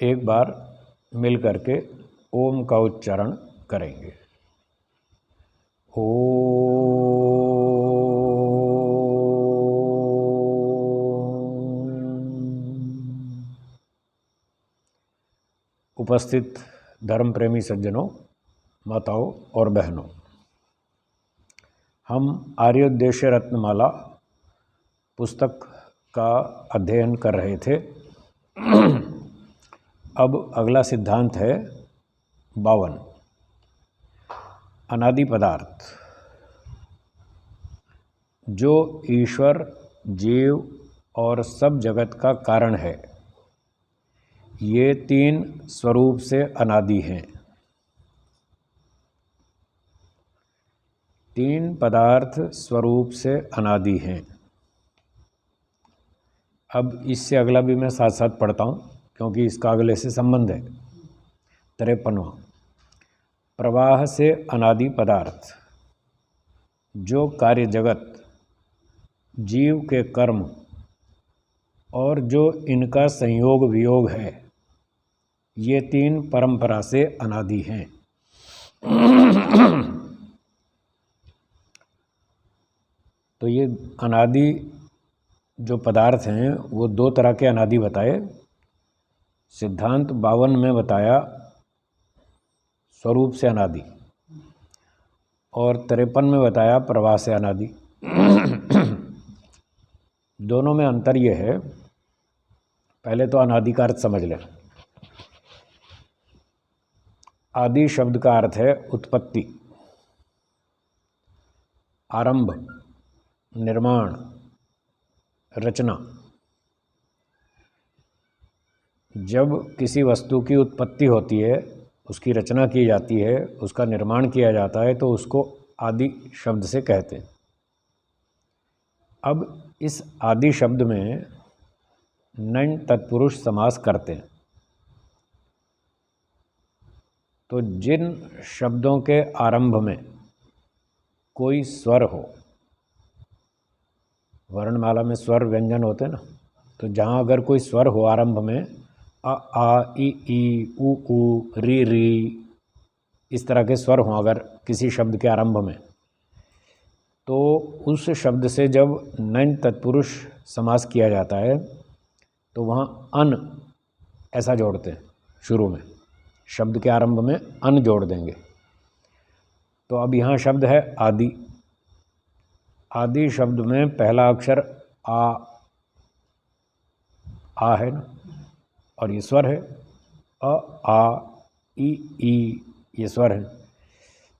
एक बार मिल करके ओम का उच्चारण करेंगे। ओ उपस्थित धर्म प्रेमी सज्जनों, माताओं और बहनों, हम आर्योद्देश्य रत्नमाला पुस्तक का अध्ययन कर रहे थे। अब अगला सिद्धांत है 52, अनादि पदार्थ। जो ईश्वर, जीव और सब जगत का कारण है, ये तीन स्वरूप से अनादि हैं। तीन पदार्थ स्वरूप से अनादि हैं। अब इससे अगला भी मैं साथ साथ पढ़ता हूँ क्योंकि इसका अगले से संबंध है। 53वां, प्रवाह से अनादि पदार्थ। जो कार्य जगत, जीव के कर्म और जो इनका संयोग वियोग है, ये तीन परंपरा से अनादि हैं। तो ये अनादि जो पदार्थ हैं वो दो तरह के अनादि बताए। सिद्धांत 52 में बताया स्वरूप से अनादि, और 53 में बताया प्रवाह से अनादि। दोनों में अंतर ये है, पहले तो अनादि का अर्थ समझ लें। आदि शब्द का अर्थ है उत्पत्ति, आरंभ, निर्माण, रचना। जब किसी वस्तु की उत्पत्ति होती है, उसकी रचना की जाती है, उसका निर्माण किया जाता है, तो उसको आदि शब्द से कहते हैं। अब इस आदि शब्द में नञ तत्पुरुष समास करते हैं। तो जिन शब्दों के आरंभ में कोई स्वर हो, वर्णमाला में स्वर व्यंजन होते हैं ना, तो जहाँ अगर कोई स्वर हो आरंभ में, अ आ इ ई उ ऊ री, इस तरह के स्वर हों अगर किसी शब्द के आरंभ में, तो उस शब्द से जब नञ तत्पुरुष समास किया जाता है तो वहाँ अन ऐसा जोड़ते हैं। शुरू में शब्द के आरंभ में अन जोड़ देंगे। तो अब यहाँ शब्द है आदि। आदि शब्द में पहला अक्षर आ है ना, और ये स्वर है। अ आ इ ई ये स्वर है।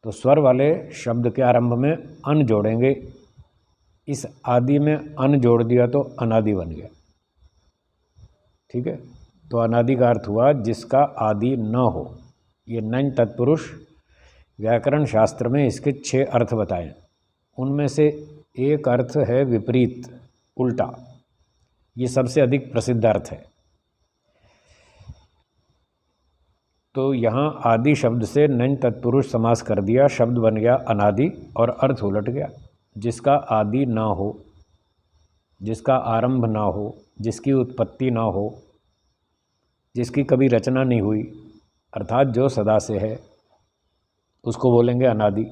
तो स्वर वाले शब्द के आरंभ में अन जोड़ेंगे। इस आदि में अन जोड़ दिया तो अनादि बन गया। ठीक है, तो अनादि का अर्थ हुआ जिसका आदि न हो। ये नञ तत्पुरुष व्याकरण शास्त्र में इसके 6 अर्थ बताए। उनमें से एक अर्थ है विपरीत, उल्टा। ये सबसे अधिक प्रसिद्ध अर्थ है। तो यहाँ आदि शब्द से नञ तत्पुरुष समास कर दिया, शब्द बन गया अनादि और अर्थ उलट गया। जिसका आदि ना हो, जिसका आरंभ ना हो, जिसकी उत्पत्ति ना हो, जिसकी कभी रचना नहीं हुई, अर्थात जो सदा से है, उसको बोलेंगे अनादि।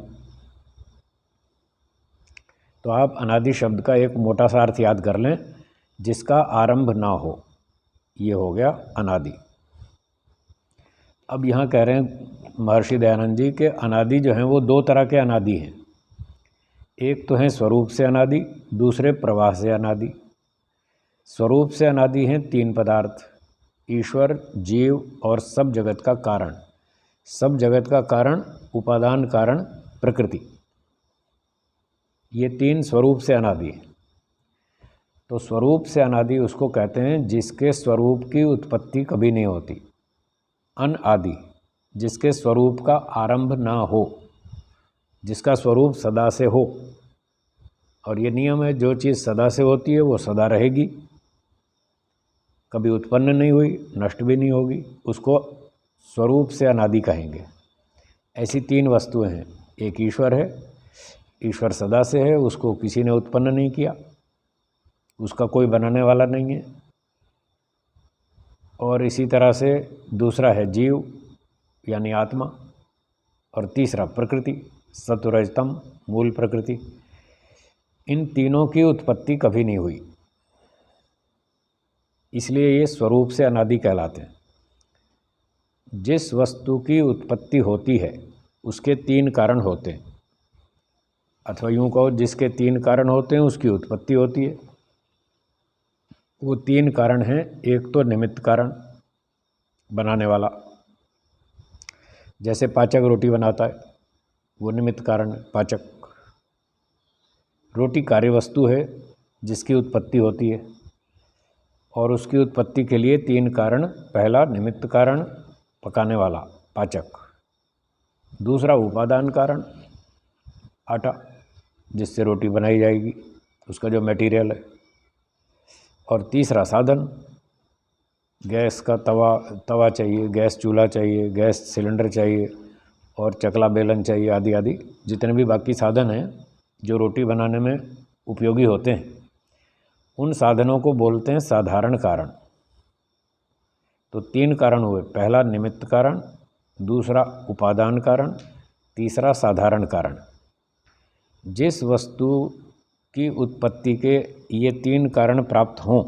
तो आप अनादि शब्द का एक मोटा सा अर्थ याद कर लें, जिसका आरंभ ना हो, ये हो गया अनादि। अब यहाँ कह रहे हैं महर्षि दयानंद जी के अनादि जो हैं वो दो तरह के अनादि हैं। एक तो हैं स्वरूप से अनादि, दूसरे प्रवाह से अनादि। स्वरूप से अनादि हैं 3 पदार्थ, ईश्वर, जीव और सब जगत का कारण। सब जगत का कारण, उपादान कारण, प्रकृति। ये 3 स्वरूप से अनादि हैं। तो स्वरूप से अनादि उसको कहते हैं जिसके स्वरूप की उत्पत्ति कभी नहीं होती। अनादि, जिसके स्वरूप का आरंभ ना हो, जिसका स्वरूप सदा से हो। और ये नियम है, जो चीज़ सदा से होती है वो सदा रहेगी, कभी उत्पन्न नहीं हुई, नष्ट भी नहीं होगी, उसको स्वरूप से अनादि कहेंगे। ऐसी 3 वस्तुएं हैं। एक ईश्वर है, ईश्वर सदा से है, उसको किसी ने उत्पन्न नहीं किया, उसका कोई बनाने वाला नहीं है। और इसी तरह से दूसरा है जीव यानी आत्मा, और तीसरा प्रकृति, सत्वरजतम मूल प्रकृति। इन तीनों की उत्पत्ति कभी नहीं हुई, इसलिए ये स्वरूप से अनादि कहलाते हैं। जिस वस्तु की उत्पत्ति होती है उसके तीन कारण होते हैं, अथवा यूँ कहो जिसके तीन कारण होते हैं उसकी उत्पत्ति होती है। वो तीन कारण हैं, एक तो निमित्त कारण बनाने वाला, जैसे पाचक रोटी बनाता है, वो निमित्त कारण है पाचक। रोटी कार्य वस्तु है जिसकी उत्पत्ति होती है, और उसकी उत्पत्ति के लिए तीन कारण, पहला निमित्त कारण पकाने वाला पाचक, दूसरा उपादान कारण आटा जिससे रोटी बनाई जाएगी, उसका जो मटेरियल है, और तीसरा साधन, गैस का तवा चाहिए, गैस चूल्हा चाहिए, गैस सिलेंडर चाहिए, और चकला बेलन चाहिए, आदि आदि जितने भी बाकी साधन हैं जो रोटी बनाने में उपयोगी होते हैं, उन साधनों को बोलते हैं साधारण कारण। तो तीन कारण हुए, पहला निमित्त कारण, दूसरा उपादान कारण, तीसरा साधारण कारण। जिस वस्तु की उत्पत्ति के ये तीन कारण प्राप्त हों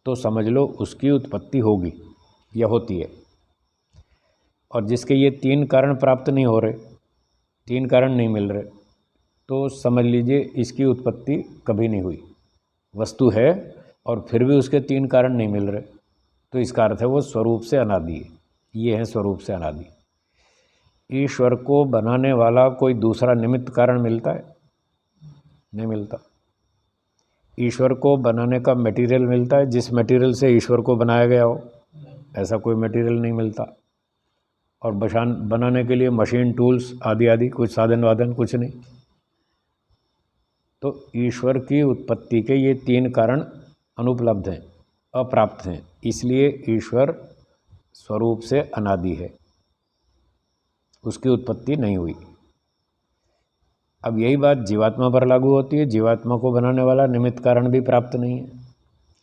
तो समझ लो उसकी उत्पत्ति होगी या होती है, और जिसके ये तीन कारण प्राप्त नहीं हो रहे, तीन कारण नहीं मिल रहे, तो समझ लीजिए इसकी उत्पत्ति कभी नहीं हुई। वस्तु है और फिर भी उसके तीन कारण नहीं मिल रहे, तो इसका अर्थ है वो स्वरूप से अनादि है। ये है स्वरूप से अनादि। ईश्वर को बनाने वाला कोई दूसरा निमित्त कारण मिलता है? नहीं मिलता। ईश्वर को बनाने का मटेरियल मिलता है, जिस मटेरियल से ईश्वर को बनाया गया हो, ऐसा कोई मटेरियल नहीं मिलता। और बनाने के लिए मशीन, टूल्स आदि आदि कुछ साधन वाधन कुछ नहीं। तो ईश्वर की उत्पत्ति के ये तीन कारण अनुपलब्ध हैं, अप्राप्त हैं, इसलिए ईश्वर स्वरूप से अनादि है, उसकी उत्पत्ति नहीं हुई। अब यही बात जीवात्मा पर लागू होती है। जीवात्मा को बनाने वाला निमित्त कारण भी प्राप्त नहीं है।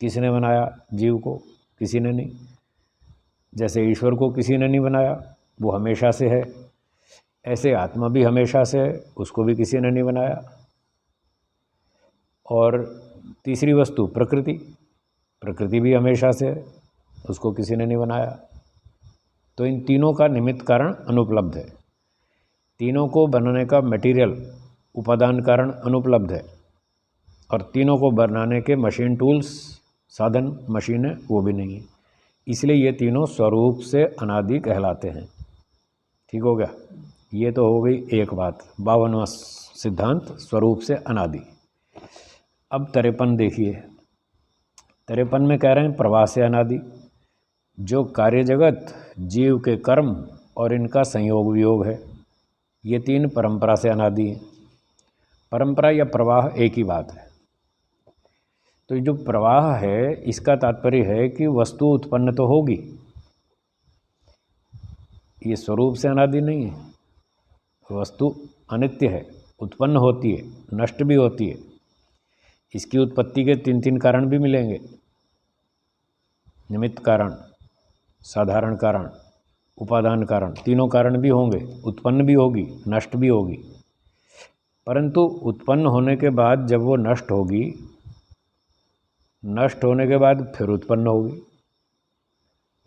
किसने बनाया जीव को? किसी ने नहीं। जैसे ईश्वर को किसी ने नहीं बनाया, वो हमेशा से है, ऐसे आत्मा भी हमेशा से है, उसको भी किसी ने नहीं बनाया। और तीसरी वस्तु प्रकृति, प्रकृति भी हमेशा से है, उसको किसी ने नहीं बनाया। तो इन तीनों का निमित्त कारण अनुपलब्ध है, तीनों को बनाने का मटेरियल उपादान कारण अनुपलब्ध है, और तीनों को बनाने के मशीन, टूल्स, साधन, मशीनें वो भी नहीं है। इसलिए ये तीनों स्वरूप से अनादि कहलाते हैं। ठीक हो गया? ये तो हो गई एक बात, 52वां सिद्धांत, स्वरूप से अनादि। अब 53 देखिए। 53 में कह रहे हैं प्रवाह से अनादि। जो कार्य जगत, जीव के कर्म और इनका संयोग वियोग है, ये तीन परंपरा से अनादि हैं। परंपरा या प्रवाह एक ही बात है। तो ये जो प्रवाह है, इसका तात्पर्य है कि वस्तु उत्पन्न तो होगी, ये स्वरूप से अनादि नहीं है। वस्तु अनित्य है, उत्पन्न होती है, नष्ट भी होती है। इसकी उत्पत्ति के तीन तीन कारण भी मिलेंगे, निमित्त कारण, साधारण कारण, उपादान कारण, तीनों कारण भी होंगे, उत्पन्न भी होगी, नष्ट भी होगी। परंतु उत्पन्न होने के बाद जब वो नष्ट होगी, नष्ट होने के बाद फिर उत्पन्न होगी,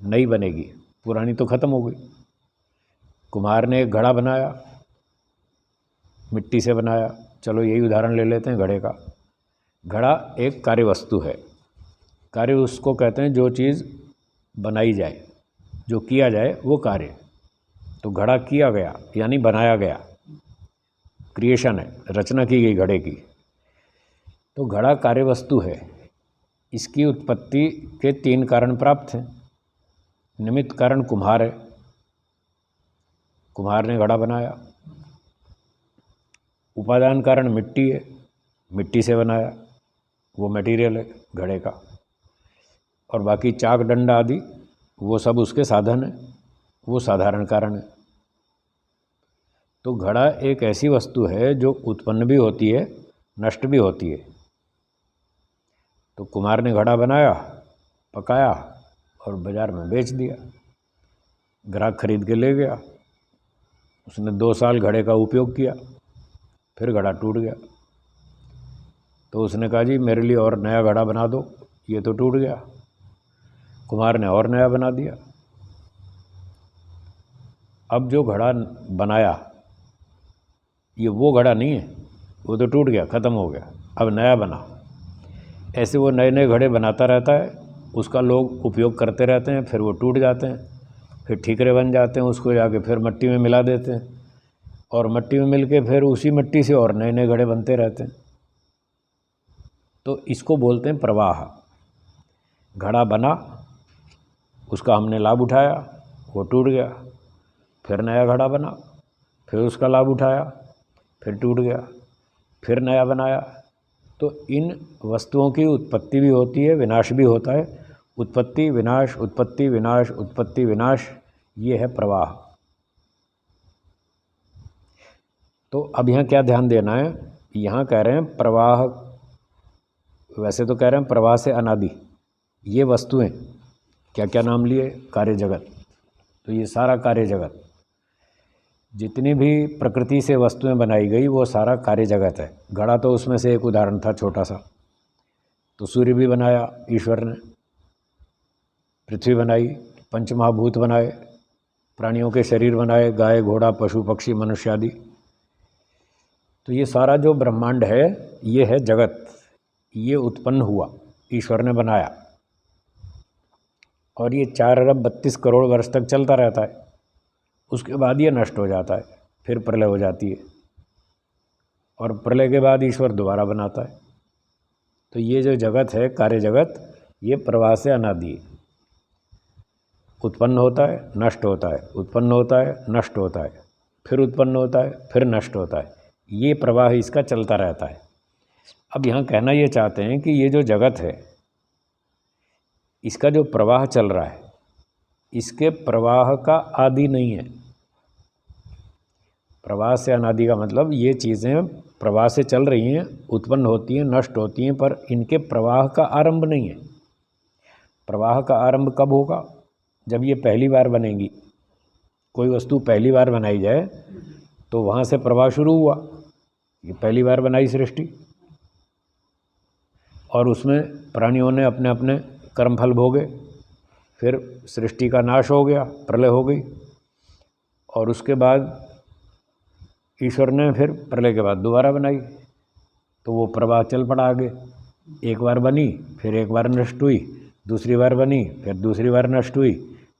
नई बनेगी, पुरानी तो खत्म हो गई। कुम्हार ने एक घड़ा बनाया, मिट्टी से बनाया, चलो यही उदाहरण ले लेते हैं घड़े का। घड़ा एक कार्य वस्तु है। कार्य उसको कहते हैं जो चीज़ बनाई जाए, जो किया जाए वो कार्य। तो घड़ा किया गया यानी बनाया गया, क्रिएशन है, रचना की गई घड़े की। तो घड़ा कार्य वस्तु है, इसकी उत्पत्ति के तीन कारण प्राप्त हैं। निमित्त कारण कुम्हार है, कुम्हार ने घड़ा बनाया। उपादान कारण मिट्टी है, मिट्टी से बनाया, वो मटेरियल है घड़े का। और बाकी चाक, डंडा आदि वो सब उसके साधन है, वो साधारण कारण है। तो घड़ा एक ऐसी वस्तु है जो उत्पन्न भी होती है, नष्ट भी होती है। तो कुम्हार ने घड़ा बनाया, पकाया, और बाज़ार में बेच दिया। ग्राहक खरीद के ले गया, उसने 2 साल घड़े का उपयोग किया, फिर घड़ा टूट गया। तो उसने कहा जी मेरे लिए और नया घड़ा बना दो, ये तो टूट गया। कुम्हार ने और नया बना दिया। अब जो घड़ा बनाया ये वो घड़ा नहीं है, वो तो टूट गया, ख़त्म हो गया, अब नया बना। ऐसे वो नए नए घड़े बनाता रहता है, उसका लोग उपयोग करते रहते हैं, फिर वो टूट जाते हैं, फिर ठीकरे बन जाते हैं, उसको जाके फिर मिट्टी में मिला देते हैं, और मिट्टी में मिल के फिर उसी मिट्टी से और नए नए घड़े बनते रहते हैं। तो इसको बोलते हैं प्रवाह। घड़ा बना, उसका हमने लाभ उठाया, वो टूट गया, फिर नया घड़ा बना, फिर उसका लाभ उठाया, फिर टूट गया, फिर नया बनाया। तो इन वस्तुओं की उत्पत्ति भी होती है, विनाश भी होता है। उत्पत्ति विनाश, उत्पत्ति विनाश, उत्पत्ति विनाश, ये है प्रवाह। तो अब यहाँ क्या ध्यान देना है, यहाँ कह रहे हैं प्रवाह, वैसे तो कह रहे हैं प्रवाह से अनादि। ये वस्तुएं क्या क्या नाम लिए, कार्य जगत। तो ये सारा कार्य जगत, जितनी भी प्रकृति से वस्तुएं बनाई गई वो सारा कार्य जगत है। घड़ा तो उसमें से एक उदाहरण था छोटा सा। तो सूर्य भी बनाया ईश्वर ने, पृथ्वी बनाई, पंचमहाभूत बनाए, प्राणियों के शरीर बनाए, गाय घोड़ा पशु पक्षी मनुष्य आदि। तो ये सारा जो ब्रह्मांड है ये है जगत, ये उत्पन्न हुआ, ईश्वर ने बनाया, और ये 4 अरब 32 करोड़ वर्ष तक चलता रहता है। उसके बाद ये नष्ट हो जाता है, फिर प्रलय हो जाती है, और प्रलय के बाद ईश्वर दोबारा बनाता है। तो ये जो जगत है, कार्य जगत, ये प्रवाह से अनादि है। उत्पन्न होता है, नष्ट होता है, उत्पन्न होता है, नष्ट होता है, फिर उत्पन्न होता है, फिर नष्ट होता है। ये प्रवाह इसका चलता रहता है। अब यहाँ कहना ये चाहते हैं कि ये जो जगत है, इसका जो प्रवाह चल रहा है, इसके प्रवाह का आदि नहीं है। प्रवाह से अनादि का मतलब ये चीज़ें प्रवाह से चल रही हैं, उत्पन्न होती हैं, नष्ट होती हैं, पर इनके प्रवाह का आरंभ नहीं है। प्रवाह का आरंभ कब होगा, जब ये पहली बार बनेगी। कोई वस्तु पहली बार बनाई जाए तो वहाँ से प्रवाह शुरू हुआ। ये पहली बार बनाई सृष्टि, और उसमें प्राणियों ने अपने अपने कर्मफल भोगे, फिर सृष्टि का नाश हो गया, प्रलय हो गई, और उसके बाद ईश्वर ने फिर प्रलय के बाद दोबारा बनाई। तो वो प्रवाह चल पड़ा आगे। एक बार बनी, फिर एक बार नष्ट हुई, दूसरी बार बनी, फिर दूसरी बार नष्ट हुई,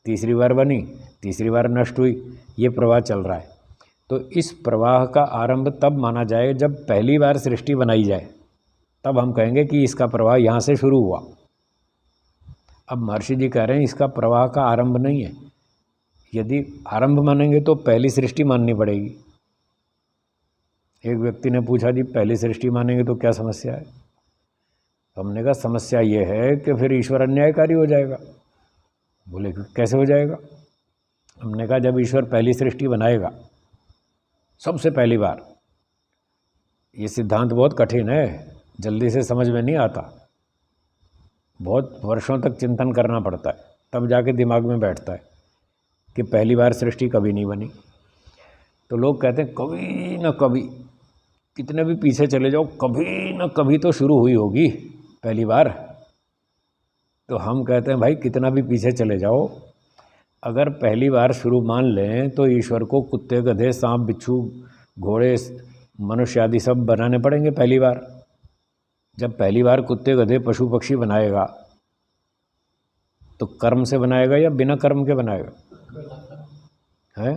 तीसरी बार बनी, तीसरी बार नष्ट हुई। ये प्रवाह चल रहा है। तो इस प्रवाह का आरंभ तब माना जाए जब पहली बार सृष्टि बनाई जाए, तब हम कहेंगे कि इसका प्रवाह यहाँ से शुरू हुआ। अब महर्षि जी कह रहे हैं इसका प्रवाह का आरंभ नहीं है। यदि आरंभ मानेंगे तो पहली सृष्टि माननी पड़ेगी। एक व्यक्ति ने पूछा जी पहली सृष्टि मानेंगे तो क्या समस्या है। हमने कहा समस्या ये है कि फिर ईश्वर अन्यायकारी हो जाएगा। बोले कैसे हो जाएगा। हमने कहा जब ईश्वर पहली सृष्टि बनाएगा सबसे पहली बार, ये सिद्धांत बहुत कठिन है, जल्दी से समझ में नहीं आता, बहुत वर्षों तक चिंतन करना पड़ता है, तब जाके दिमाग में बैठता है कि पहली बार सृष्टि कभी नहीं बनी। तो लोग कहते हैं कभी न कभी, कितने भी पीछे चले जाओ, कभी न कभी तो शुरू हुई होगी पहली बार। तो हम कहते हैं भाई कितना भी पीछे चले जाओ, अगर पहली बार शुरू मान लें तो ईश्वर को कुत्ते गधे सांप बिच्छू घोड़े मनुष्य आदि सब बनाने पड़ेंगे पहली बार। जब पहली बार कुत्ते गधे पशु पक्षी बनाएगा तो कर्म से बनाएगा या बिना कर्म के बनाएगा? है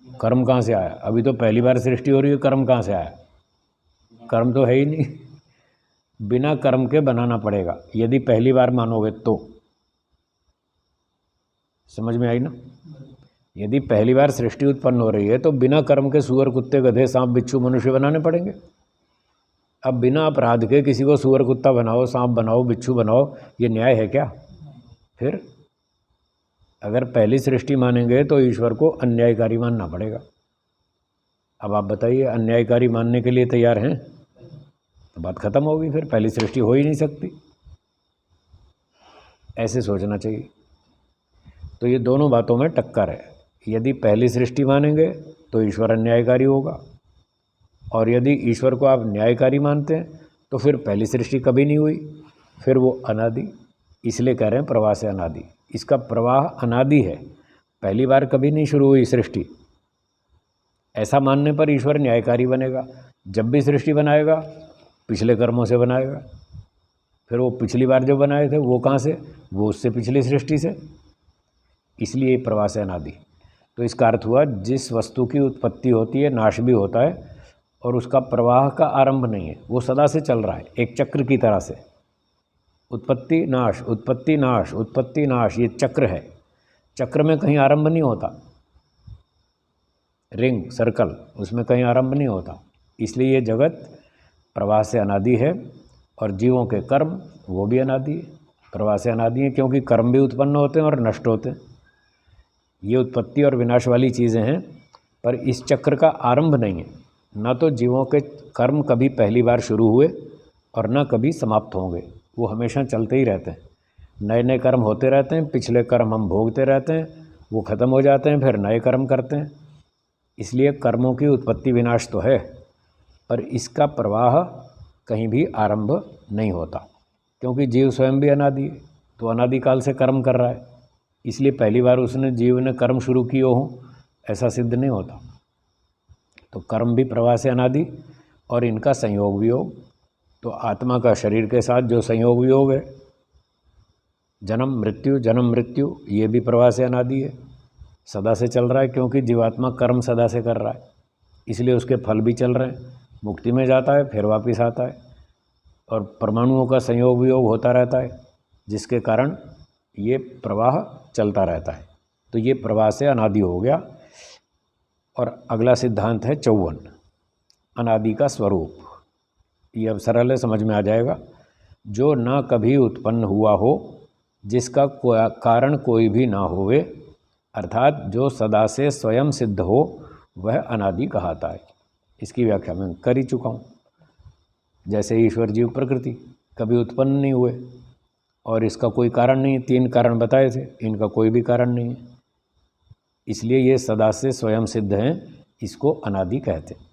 कर्म कहाँ से आया? अभी तो पहली बार सृष्टि हो रही है, कर्म कहाँ से आया? कर्म तो है ही नहीं। बिना कर्म के बनाना पड़ेगा यदि पहली बार मानोगे तो। समझ में आई ना? यदि पहली बार सृष्टि उत्पन्न हो रही है तो बिना कर्म के सूअर कुत्ते गधे सांप बिच्छू मनुष्य बनाने पड़ेंगे। अब बिना अपराध के किसी को सूअर कुत्ता बनाओ, सांप बनाओ, बिच्छू बनाओ, ये न्याय है क्या? फिर अगर पहली सृष्टि मानेंगे तो ईश्वर को अन्यायकारी मानना पड़ेगा। अब आप बताइए अन्यायकारी मानने के लिए तैयार हैं तो बात खत्म होगी, फिर पहली सृष्टि हो ही नहीं सकती। ऐसे सोचना चाहिए। तो ये दोनों बातों में टक्कर है। यदि पहली सृष्टि मानेंगे तो ईश्वर अन्यायकारी होगा, और यदि ईश्वर को आप न्यायकारी मानते हैं तो फिर पहली सृष्टि कभी नहीं हुई, फिर वो अनादि। इसलिए कह रहे हैं प्रवाह से अनादि। इसका प्रवाह अनादि है, पहली बार कभी नहीं शुरू हुई सृष्टि। ऐसा मानने पर ईश्वर न्यायकारी बनेगा। जब भी सृष्टि बनाएगा पिछले कर्मों से बनाएगा, फिर वो पिछली बार जो बनाए थे वो कहाँ से, वो उससे पिछली सृष्टि से। इसलिए प्रवाह से अनादि। तो इसका अर्थ हुआ जिस वस्तु की उत्पत्ति होती है नाश भी होता है, और उसका प्रवाह का आरंभ नहीं है, वो सदा से चल रहा है एक चक्र की तरह से। उत्पत्ति नाश, उत्पत्ति नाश, उत्पत्ति नाश, ये चक्र है। चक्र में कहीं आरंभ नहीं होता, रिंग सर्कल, उसमें कहीं आरंभ नहीं होता। इसलिए ये जगत प्रवाह से अनादि है, और जीवों के कर्म वो भी अनादि है, प्रवाह से अनादि है, क्योंकि कर्म भी उत्पन्न होते हैं और नष्ट होते हैं। ये उत्पत्ति और विनाश वाली चीज़ें हैं, पर इस चक्र का आरंभ नहीं है। ना तो जीवों के कर्म कभी पहली बार शुरू हुए और ना कभी समाप्त होंगे, वो हमेशा चलते ही रहते हैं। नए नए कर्म होते रहते हैं, पिछले कर्म हम भोगते रहते हैं, वो ख़त्म हो जाते हैं, फिर नए कर्म करते हैं। इसलिए कर्मों की उत्पत्ति विनाश तो है, पर इसका प्रवाह कहीं भी आरंभ नहीं होता, क्योंकि जीव स्वयं भी अनादि है, तो अनादिकाल से कर्म कर रहा है। इसलिए पहली बार उसने जीव ने कर्म शुरू किए हों ऐसा सिद्ध नहीं होता। तो कर्म भी प्रवाह से अनादि, और इनका संयोग वियोग। तो आत्मा का शरीर के साथ जो संयोग वियोग है, जन्म मृत्यु, ये भी प्रवाह से अनादि है, सदा से चल रहा है, क्योंकि जीवात्मा कर्म सदा से कर रहा है, इसलिए उसके फल भी चल रहे हैं। मुक्ति में जाता है, फिर वापस आता है, और परमाणुओं का संयोग वियोग होता रहता है, जिसके कारण ये प्रवाह चलता रहता है। तो ये प्रवाह से अनादि हो गया। और अगला सिद्धांत है 54, अनादि का स्वरूप। ये अब सरल है, समझ में आ जाएगा। जो ना कभी उत्पन्न हुआ हो, जिसका कारण कोई भी ना होवे, अर्थात जो सदा से स्वयं सिद्ध हो, वह अनादि कहाता है। इसकी व्याख्या मैं कर ही चुका हूँ। जैसे ईश्वर जीव प्रकृति कभी उत्पन्न नहीं हुए, और इसका कोई कारण नहीं, 3 कारण बताए थे, इनका कोई भी कारण नहीं है, इसलिए ये सदा से स्वयं सिद्ध हैं, इसको अनादि कहते हैं।